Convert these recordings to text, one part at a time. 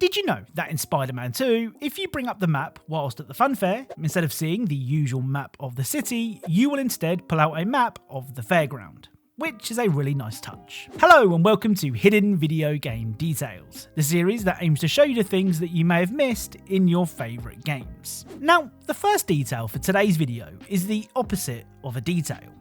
Did you know that in Spider-Man 2, if you bring up the map whilst at the funfair, instead of seeing the usual map of the city, you will instead pull out a map of the fairground, which is a really nice touch. Hello and welcome to Hidden Video Game Details, the series that aims to show you the things that you may have missed in your favourite games. Now, the first detail for today's video is the opposite of a detail,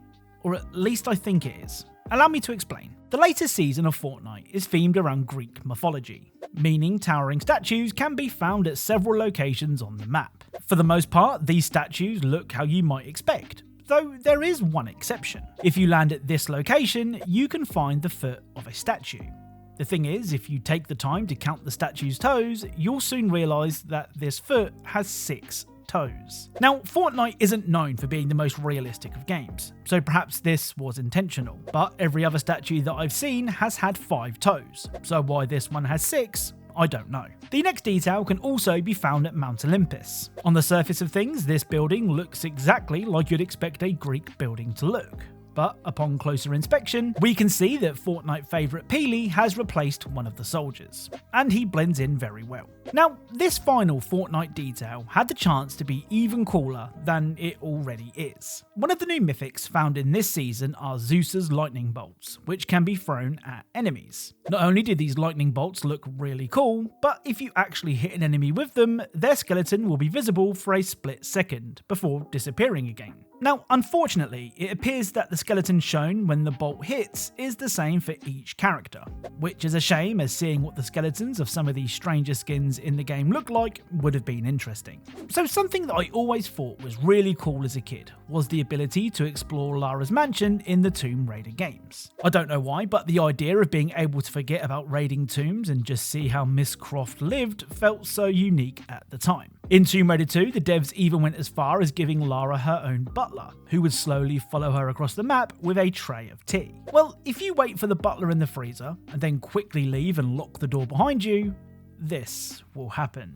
or at least I think it is. Allow me to explain. The latest season of Fortnite is themed around Greek mythology, meaning towering statues can be found at several locations on the map. For the most part, these statues look how you might expect, though there is one exception. If you land at this location, you can find the foot of a statue. The thing is, if you take the time to count the statue's toes, you'll soon realise that this foot has 6 toes. Now, Fortnite isn't known for being the most realistic of games, so perhaps this was intentional, but every other statue that I've seen has had 5 toes, so why this one has 6, I don't know. The next detail can also be found at Mount Olympus. On the surface of things, this building looks exactly like you'd expect a Greek building to look. But upon closer inspection, we can see that Fortnite favourite Peely has replaced one of the soldiers, and he blends in very well. Now, this final Fortnite detail had the chance to be even cooler than it already is. One of the new mythics found in this season are Zeus's lightning bolts, which can be thrown at enemies. Not only do these lightning bolts look really cool, but if you actually hit an enemy with them, their skeleton will be visible for a split second before disappearing again. Now, unfortunately, it appears that the skeleton shown when the bolt hits is the same for each character, which is a shame, as seeing what the skeletons of some of these stranger skins in the game look like would have been interesting. So something that I always thought was really cool as a kid was the ability to explore Lara's mansion in the Tomb Raider games. I don't know why, but the idea of being able to forget about raiding tombs and just see how Miss Croft lived felt so unique at the time. In Tomb Raider 2, the devs even went as far as giving Lara her own butler, who would slowly follow her across the map with a tray of tea. Well, if you wait for the butler in the freezer, and then quickly leave and lock the door behind you, this will happen.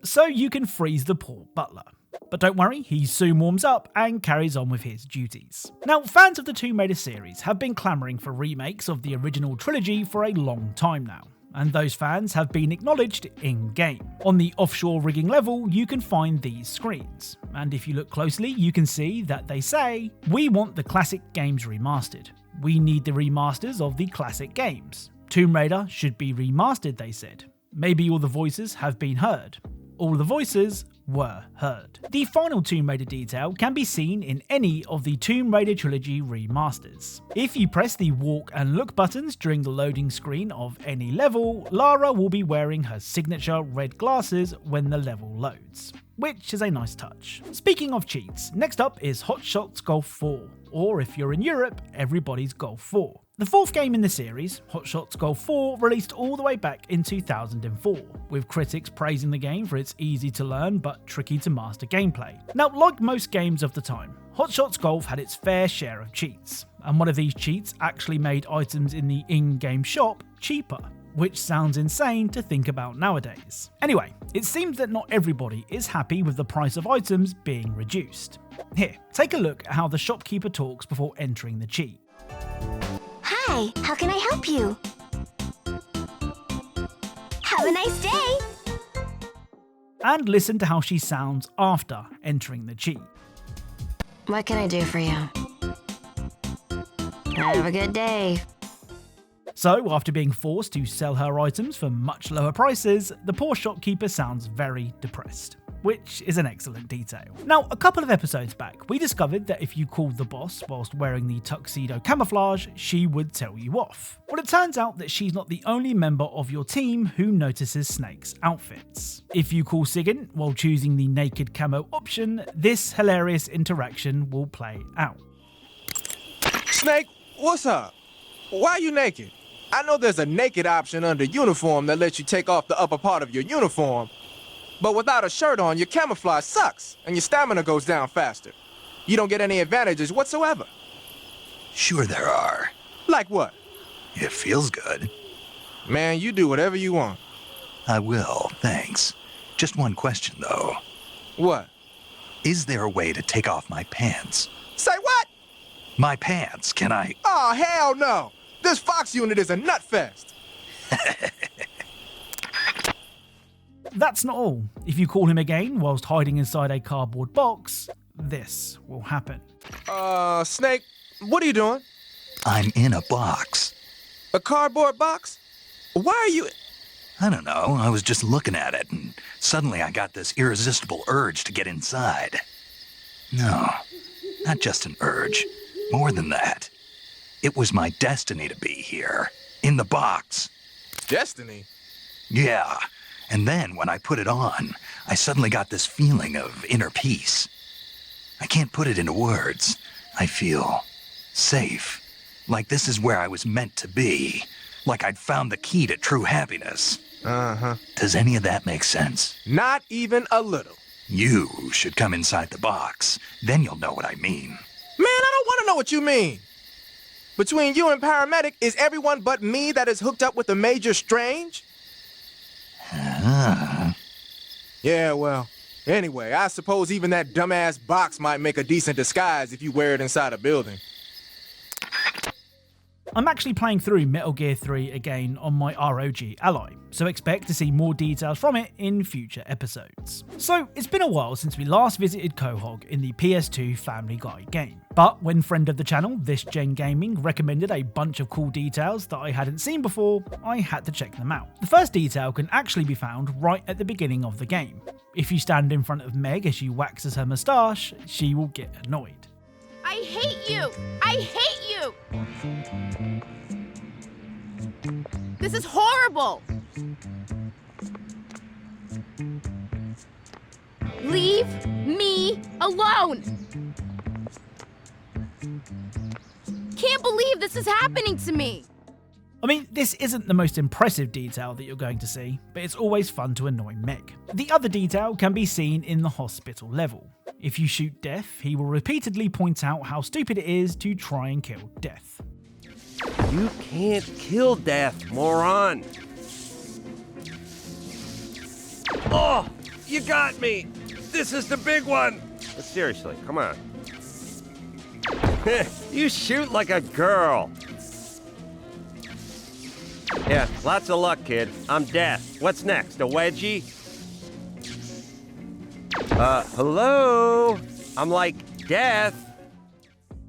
So you can freeze the poor butler. But don't worry, he soon warms up and carries on with his duties. Now, fans of the Tomb Raider series have been clamouring for remakes of the original trilogy for a long time now, and those fans have been acknowledged in-game. On the offshore rigging level, you can find these screens, and if you look closely, you can see that they say, "We want the classic games remastered. We need the remasters of the classic games. Tomb Raider should be remastered," they said. Maybe all the voices have been heard. All the voices were heard. The final Tomb Raider detail can be seen in any of the Tomb Raider Trilogy remasters. If you press the walk and look buttons during the loading screen of any level, Lara will be wearing her signature red glasses when the level loads, which is a nice touch. Speaking of cheats, next up is Shots Golf Fore, or if you're in Europe, Everybody's Golf 4. The fourth game in the series, Shots Golf Fore, released all the way back in 2004, with critics praising the game for its easy to learn but tricky to master gameplay. Now, like most games of the time, Shots Golf had its fair share of cheats, and one of these cheats actually made items in the in-game shop cheaper, which sounds insane to think about nowadays. Anyway, it seems that not everybody is happy with the price of items being reduced. Here, take a look at how the shopkeeper talks before entering the cheat. Hi, how can I help you? Have a nice day! And listen to how she sounds after entering the cheat. What can I do for you? Have a good day. So, after being forced to sell her items for much lower prices, the poor shopkeeper sounds very depressed, which is an excellent detail. Now, a couple of episodes back, we discovered that if you called the boss whilst wearing the tuxedo camouflage, she would tell you off. Well, it turns out that she's not the only member of your team who notices Snake's outfits. If you call Sigyn while choosing the naked camo option, this hilarious interaction will play out. Snake, what's up? Why are you naked? I know there's a naked option under uniform that lets you take off the upper part of your uniform, but without a shirt on, your camouflage sucks, and your stamina goes down faster. You don't get any advantages whatsoever. Sure there are. Like what? It feels good. Man, you do whatever you want. I will, thanks. Just one question, though. What? Is there a way to take off my pants? Say what? My pants, can I? Oh, hell no. This Fox unit is a nut fest. That's not all. If you call him again whilst hiding inside a cardboard box, this will happen. Snake, what are you doing? I'm in a box. A cardboard box? Why are you... I don't know, I was just looking at it, and suddenly I got this irresistible urge to get inside. No, not just an urge. More than that. It was my destiny to be here. In the box. Destiny? Yeah. And then when I put it on, I suddenly got this feeling of inner peace. I can't put it into words. I feel safe. Like this is where I was meant to be. Like I'd found the key to true happiness. Uh-huh. Does any of that make sense? Not even a little. You should come inside the box. Then you'll know what I mean. Man, I don't want to know what you mean. Between you and Paramedic, is everyone but me that is hooked up with a Major Strange? Yeah, well, anyway, I suppose even that dumbass box might make a decent disguise if you wear it inside a building. I'm actually playing through Metal Gear 3 again on my ROG Ally, so expect to see more details from it in future episodes. So, it's been a while since we last visited Quahog in the PS2 Family Guy game, but when friend of the channel, This Gen Gaming, recommended a bunch of cool details that I hadn't seen before, I had to check them out. The first detail can actually be found right at the beginning of the game. If you stand in front of Meg as she waxes her moustache, she will get annoyed. I hate you! I hate you! This is horrible! Leave me alone! Can't believe this is happening to me! I mean, this isn't the most impressive detail that you're going to see, but it's always fun to annoy Meg. The other detail can be seen in the hospital level. If you shoot Death, he will repeatedly point out how stupid it is to try and kill Death. You can't kill Death, moron! Oh, you got me! This is the big one! But seriously, come on. You shoot like a girl! Yeah, lots of luck, kid. I'm Death. What's next, a wedgie? Hello? I'm like Death.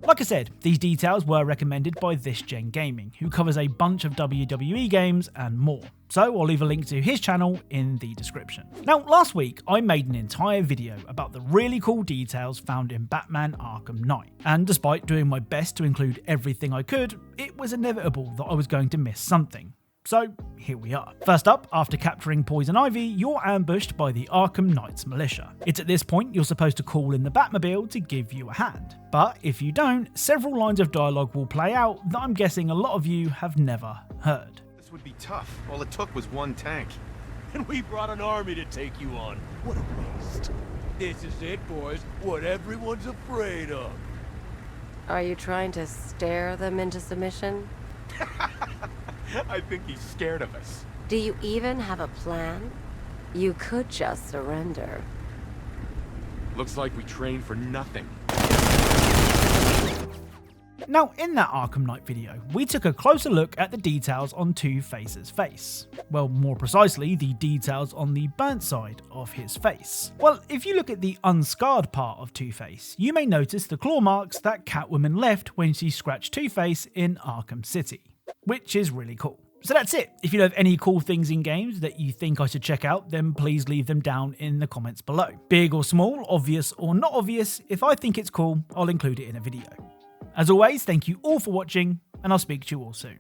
Like I said, these details were recommended by This Gen Gaming, who covers a bunch of WWE games and more, so I'll leave a link to his channel in the description. Now, last week I made an entire video about the really cool details found in Batman Arkham Knight, and despite doing my best to include everything I could, it was inevitable that I was going to miss something. So here we are. First up, after capturing Poison Ivy, you're ambushed by the Arkham Knight's militia. It's at this point you're supposed to call in the Batmobile to give you a hand. But if you don't, several lines of dialogue will play out that I'm guessing a lot of you have never heard. This would be tough. All it took was one tank. And we brought an army to take you on. What a waste. This is it, boys. What everyone's afraid of. Are you trying to stare them into submission? I think he's scared of us. Do you even have a plan? You could just surrender. Looks like we trained for nothing. Now, in that Arkham Knight video, we took a closer look at the details on Two-Face's face. Well, more precisely, the details on the burnt side of his face. Well, if you look at the unscarred part of Two-Face, you may notice the claw marks that Catwoman left when she scratched Two-Face in Arkham City, which is really cool. So that's it. If you know of any cool things in games that you think I should check out, then please leave them down in the comments below. Big or small, obvious or not obvious, if I think it's cool, I'll include it in a video. As always, thank you all for watching, and I'll speak to you all soon.